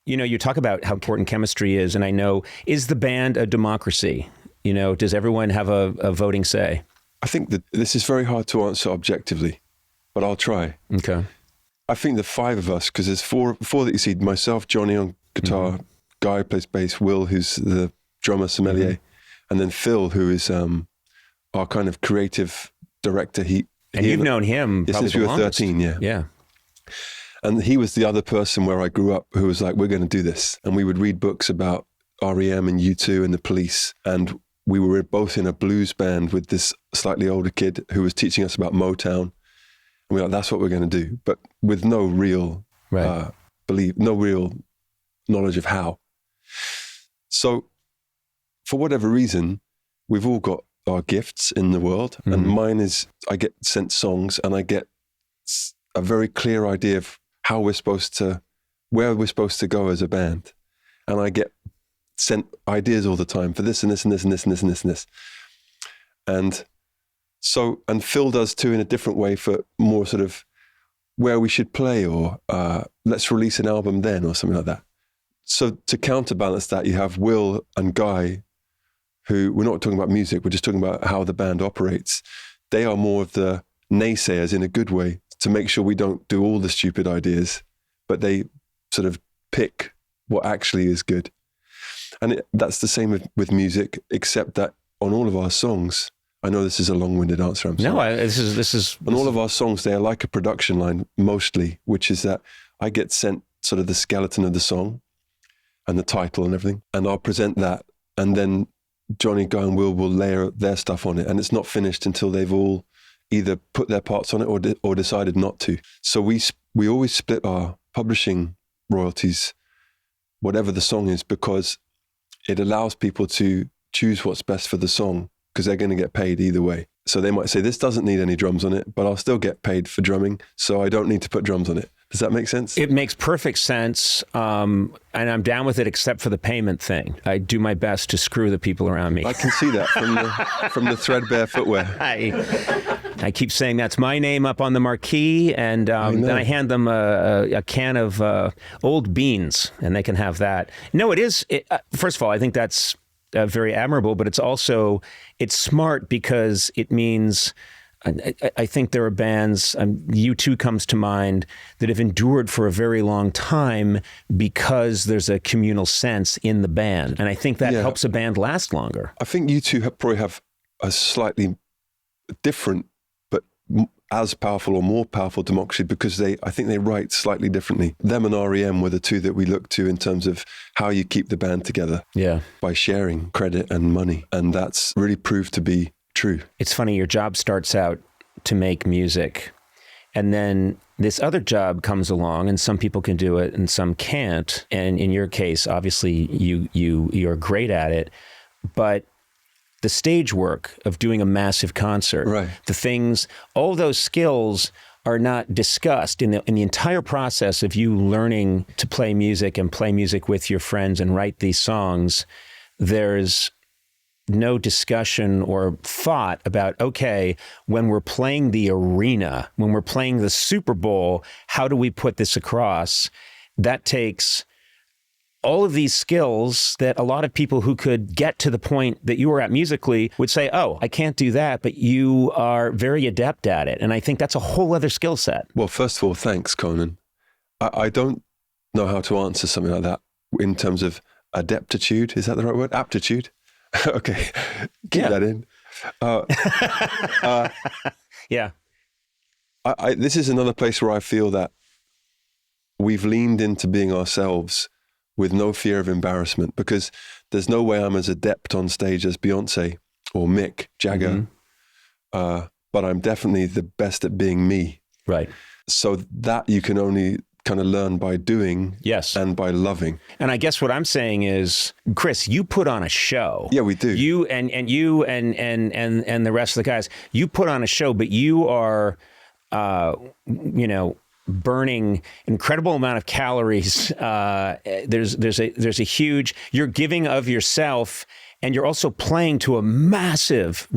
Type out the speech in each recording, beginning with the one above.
You talk about how important chemistry is, and I know, is the band a democracy? Does everyone have a voting say? I think that this is very hard to answer objectively, but I'll try. Okay. I think the five of us, because there's four that you see, myself, Johnny on guitar, Guy plays bass, Will, who's the drummer sommelier, and then Phil, who is our kind of creative director. You've known him probably since we were 13, yeah. Yeah. And he was the other person where I grew up who was like, we're going to do this. And we would read books about REM and U2 and the Police. And we were both in a blues band with this slightly older kid who was teaching us about Motown. And we were like, that's what we're going to do. But with no real no real knowledge of how. So for whatever reason, we've all got our gifts in the world. And mine is, I get sent songs and I get a very clear idea of where we're supposed to go as a band. And I get sent ideas all the time for this and this and this and this and this and this and this. And Phil does too, in a different way, for more sort of where we should play, or let's release an album then, or something like that. So to counterbalance that, you have Will and Guy, who, we're not talking about music, we're just talking about how the band operates. They are more of the naysayers in a good way, to make sure we don't do all the stupid ideas, but they sort of pick what actually is good. And that's the same with music, except that on all of our songs, I know this is a long-winded answer, I'm sorry. No, this is on all of our songs, they are like a production line, mostly, which is that I get sent sort of the skeleton of the song and the title and everything, and I'll present that, and then Johnny, Guy and Will layer their stuff on it, and it's not finished until they've all either put their parts on it or decided not to. So we always split our publishing royalties, whatever the song is, because it allows people to choose what's best for the song, because they're going to get paid either way. So they might say, this doesn't need any drums on it, but I'll still get paid for drumming, so I don't need to put drums on it. Does that make sense? It makes perfect sense, and I'm down with it except for the payment thing. I do my best to screw the people around me. I can see that from the threadbare footwear. I keep saying that's my name up on the marquee, and then I hand them a can of old beans, and they can have that. No, it is. First of all, I think that's very admirable, but it's smart, because it means, I think there are bands, U2 comes to mind, that have endured for a very long time because there's a communal sense in the band. And I think that helps a band last longer. I think U2 probably have a slightly different, but as powerful or more powerful democracy, because I think they write slightly differently. Them and REM were the two that we looked to in terms of how you keep the band together. Yeah. By sharing credit and money. And that's really proved to be true. It's funny, your job starts out to make music, and then this other job comes along, and some people can do it and some can't. And in your case, obviously you're great at it, but the stage work of doing a massive concert, right, the things, all those skills are not discussed in the entire process of you learning to play music and play music with your friends and write these songs. There's no discussion or thought about, okay, when we're playing the arena, when we're playing the Super Bowl, how do we put this across? That takes all of these skills that a lot of people who could get to the point that you were at musically would say, oh, I can't do that, but you are very adept at it. And I think that's a whole other skill set. Well, first of all, thanks, Conan. I don't know how to answer something like that in terms of adeptitude. Is that the right word? Aptitude? Okay, keep that in. Yeah. This is another place where I feel that we've leaned into being ourselves with no fear of embarrassment, because there's no way I'm as adept on stage as Beyonce or Mick Jagger, but I'm definitely the best at being me. Right. So that you can only kind of learn by doing, yes, and by loving. And I guess what I'm saying is, Chris, you put on a show. Yeah, we do. You and the rest of the guys, you put on a show, but you are, burning incredible amount of calories. There's a huge, you're giving of yourself, and you're also playing to a massive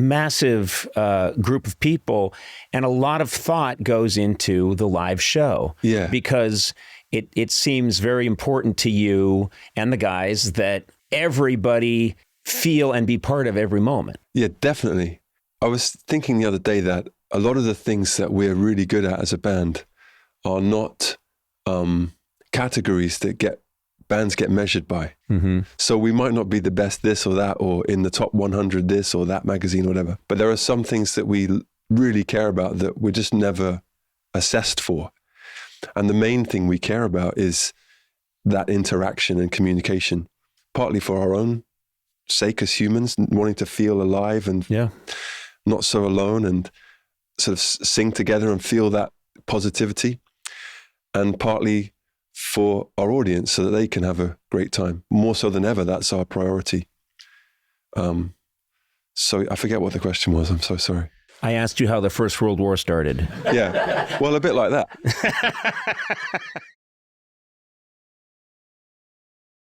group of people, and a lot of thought goes into the live show. Yeah. Because it seems very important to you and the guys that everybody feel and be part of every moment. Yeah, definitely. I was thinking the other day that a lot of the things that we're really good at as a band are not categories that bands get measured by. Mm-hmm. So we might not be the best this or that, or in the top 100 this or that magazine or whatever. But there are some things that we really care about that we're just never assessed for. And the main thing we care about is that interaction and communication, partly for our own sake as humans, wanting to feel alive and not so alone, and sort of sing together and feel that positivity, and partly for our audience so that they can have a great time. More so than ever, that's our priority. So I forget what the question was. I'm so sorry. I asked you how the First World War started. Yeah, well, a bit like that.